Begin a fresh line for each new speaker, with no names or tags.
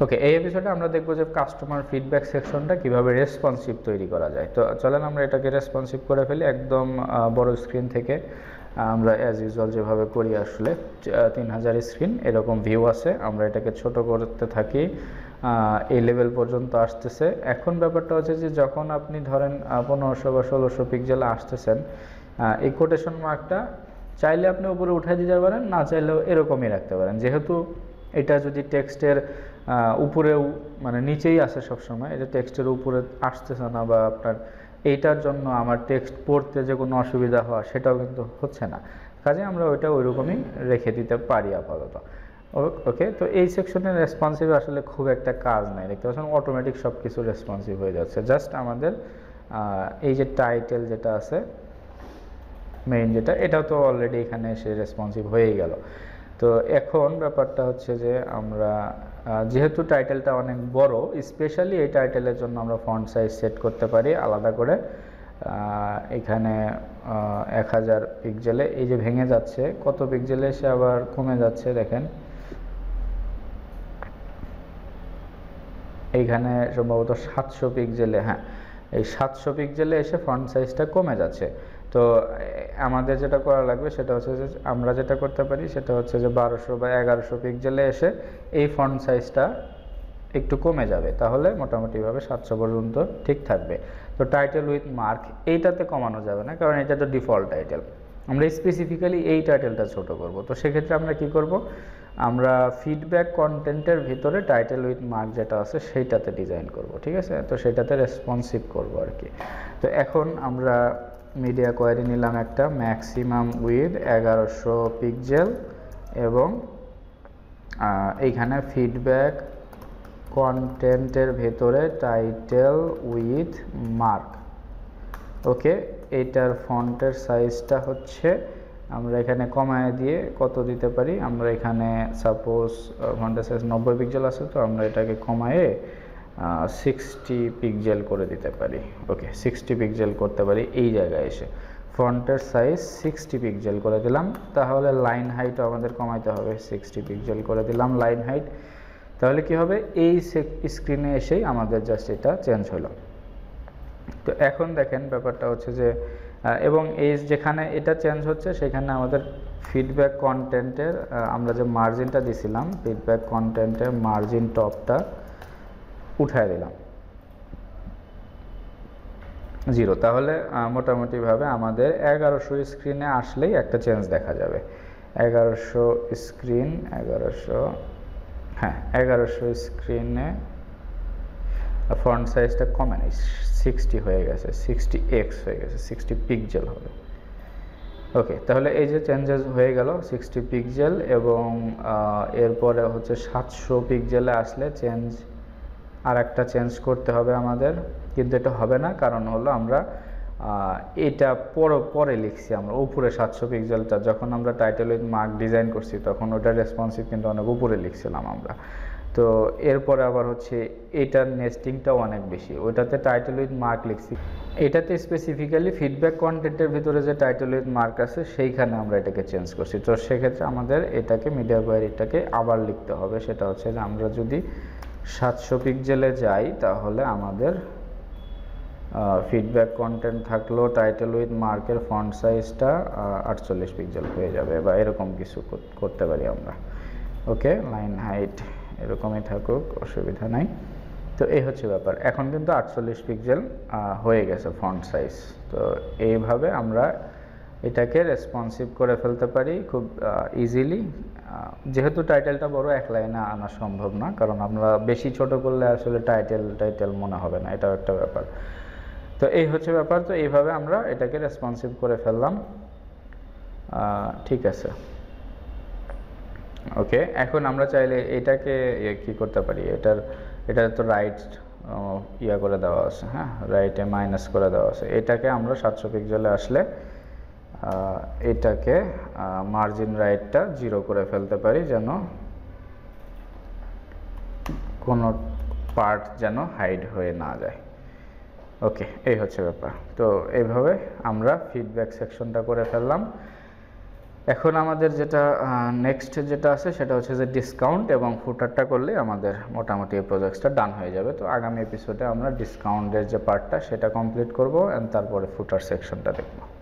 ওকে, এই এপিসোডে আমরা দেখবো যে কাস্টমার ফিডব্যাক সেকশনটা কিভাবে রেসপন্সিভ তৈরি করা যায়। তো চলেন আমরা এটাকে রেসপন্সিভ করে ফেলি একদম বড় স্ক্রিন থেকে। আমরা অ্যাজ ইউজুয়াল যেভাবে করি আসলে 3000 স্ক্রিন এরকম ভিউ আছে, আমরা এটাকে ছোট করতে থাকি, এই লেভেল পর্যন্ত আসতেছে। এখন ব্যাপারটা হচ্ছে যে যখন আপনি ধরেন 1500 বা 1600 পিক্সেলে আসতেছেন, এই কোটেশন মার্কটা চাইলে আপনি উপরে উঠাই দিতে পারেন, না চাইলেও এরকমই রাখতে পারেন। যেহেতু এটা যদি টেক্সটের উপরেও মানে নিচেই আসে সবসময়, এটা টেক্সটের উপরে আসতেছে না, বা আপনার এইটার জন্য আমার টেক্সট পড়তে যে কোনো অসুবিধা হওয়া সেটাও কিন্তু হচ্ছে না, কাজে আমরা ওইটা ওইরকমই রেখে দিতে পারি আপাতত। ওকে, তো এই সেকশনের রেসপন্সিভ আসলে খুব একটা কাজ নাই, দেখতে পাচ্ছেন অটোমেটিক সব কিছু রেসপন্সিভ হয়ে যাচ্ছে। জাস্ট আমাদের এই যে টাইটেল যেটা আছে মেইন যেটা, এটাও তো অলরেডি এখানে এসে রেসপন্সিভ হয়েই গেল। তো এখন ব্যাপারটা হচ্ছে যে আমরা যেহেতু টাইটেলটা অনেক বড়, স্পেশালি এই টাইটেলের জন্য আমরা ফন্ট সাইজ সেট করতে পারি আলাদা করে। এখানে 1000 পিক্সেলে এই যে ভেঙে যাচ্ছে, কত পিক্সেলে এসে আবার কমে যাচ্ছে দেখেন, এইখানে সম্ভবত 700 পিক্সেলে, হ্যাঁ এই 700 পিক্সেলে এসে ফন্ট সাইজটা কমে যাচ্ছে। তো আমাদের যেটা করা লাগবে সেটা হচ্ছে যে আমরা যেটা করতে পারি সেটা হচ্ছে যে 1200 বা 1100 পিক্সেলে এসে এই ফন্ট সাইজটা একটু কমে যাবে, তাহলে মোটামুটিভাবে 700 পর্যন্ত ঠিক থাকবে। তো টাইটেল উইথ মার্ক এইটাতে কমানো যাবে না, কারণ এটা তো ডিফল্ট টাইটেল, আমরা স্পেসিফিক্যালি এই টাইটেলটা ছোট করব। তো সেক্ষেত্রে আমরা কি করব, আমরা ফিডব্যাক কন্টেন্টের ভিতরে টাইটেল উইথ মার্ক যেটা আছে সেইটাতে ডিজাইন করব, ঠিক আছে? তো সেটাতে রেসপন্সিভ করব আর কি। তো এখন আমরা মিডিয়া কোয়ারি নিলাম একটা, ম্যাক্সিমাম উইথ 1100 পিক্সেল, এবং এইখানে ফিডব্যাক কন্টেন্টের ভেতরে টাইটেল উইথ মার্ক। ওকে, এইটার ফন্টের সাইজটা হচ্ছে আমরা এখানে কমায় দিয়ে কত দিতে পারি, আমরা এখানে সাপোজ ফন্টের সাইজ 90 পিক্সেল আছে, তো আমরা এটাকে কমায়ে 60 পিক্সেল করে দিতে পারি। ওকে, 60 পিক্সেল করতে পারি এই জায়গায় এসে, ফন্টের সাইজ 60 পিক্সেল করে দিলাম। তাহলে লাইন হাইটও আমাদের কমাইতে হবে, 60 পিক্সেল করে দিলাম লাইন হাইট। তাহলে কি হবে, এই স্ক্রিনে এসেই আমাদের জাস্ট এটা চেঞ্জ হলো। তো এখন দেখেন ব্যাপারটা হচ্ছে যে এবং এই যেখানে এটা চেঞ্জ হচ্ছে সেখানে আমাদের ফিডব্যাক কন্টেন্টের আমরা যে মার্জিনটা দিছিলাম, ফিডব্যাক কন্টেন্টের মার্জিন টপটা উঠায় দিলাম 0। তাহলে মোটামুটিভাবে আমাদের 1100 স্ক্রিনে আসলেই একটা চেঞ্জ দেখা যাবে। 1100 স্ক্রিন, 1100 স্ক্রিনে ফন্ট সাইজটা কমে নেই, 60 হয়ে গেছে, 60x হয়ে গেছে, 60 পিক্সেল হবে। ওকে, তাহলে এই যে চেঞ্জেস হয়ে গেল 60 পিক্সেল, এবং এরপরে হচ্ছে 700 পিক্সেলে আসলে আর একটা চেঞ্জ করতে হবে আমাদের, কিন্তু এটা হবে না, কারণ হলো আমরা এটা পরে লিখছি, আমরা উপরে 700 পিক্সেলটা যখন আমরা টাইটেল উইথ মার্ক ডিজাইন করছি তখন ওটা রেসপন্সিভ কিন্তু অনেক উপরে লিখছিলাম আমরা। তো এরপরে আবার হচ্ছে এটার নেস্টিংটাও অনেক বেশি, ওইটাতে টাইটেল উইথ মার্ক লিখছি, এটাতে স্পেসিফিক্যালি ফিডব্যাক কন্টেন্টের ভিতরে যে টাইটেল উইথ মার্ক আছে সেইখানে আমরা এটাকে চেঞ্জ করছি। তো সেক্ষেত্রে আমাদের এটাকে মিডিয়া কোয়ারিটাকে আবার লিখতে হবে, সেটা হচ্ছে যে আমরা যদি 700 পিক্সেলে যাই তাহলে আমাদের ফিডব্যাক কন্টেন্ট থাকলো টাইটেল উইথ মার্কের ফন্ট সাইজটা 48 পিক্সেল হয়ে যাবে, বা এরকম কিছু করতে পারি আমরা। ওকে, লাইন হাইট এরকমই থাকুক, অসুবিধা নাই। তো এই হচ্ছে ব্যাপার, এখন কিন্তু 48 পিক্সেল হয়ে গেছে ফন্ট সাইজ। তো এইভাবে আমরা এটাকে রেসপন্সিভ করে ফেলতে পারি খুব ইজিলি। যেহেতু টাইটেলটা বড়, এক লাইনে আনা সম্ভব না, কারণ আমরা বেশি ছোট করলে আসলে টাইটেল মনে হবে না, এটাও একটা ব্যাপার। তো এই হচ্ছে ব্যাপার। তো এইভাবে আমরা এটাকে রেসপন্সিভ করে ফেললাম, ঠিক আছে। ওকে, এখন আমরা চাইলে এটাকে কি করতে পারি, এটা তো রাইট করে দেওয়া আছে, হ্যাঁ রাইটে মাইনাস করে দেওয়া আছে, এটাকে আমরা 700 পিক্সেলে আসলে এটাকে মার্জিন রাইটটা 0 করে ফেলতে পারি, যেন কোনো পার্ট যেন হাইড হয়ে না যায়। ওকে, এই হচ্ছে ব্যাপার। তো এইভাবে আমরা ফিডব্যাক সেকশনটা করে ফেললাম। এখন আমাদের যেটা নেক্সট যেটা আছে সেটা হচ্ছে যে ডিসকাউন্ট এবং ফুটারটা করলে আমাদের মোটামুটি এই প্রজেক্টসটা ডান হয়ে যাবে। তো আগামী এপিসোডে আমরা ডিসকাউন্টের যে পার্টটা সেটা কমপ্লিট করব, অ্যান্ড তারপরে ফুটার সেকশনটা দেখব।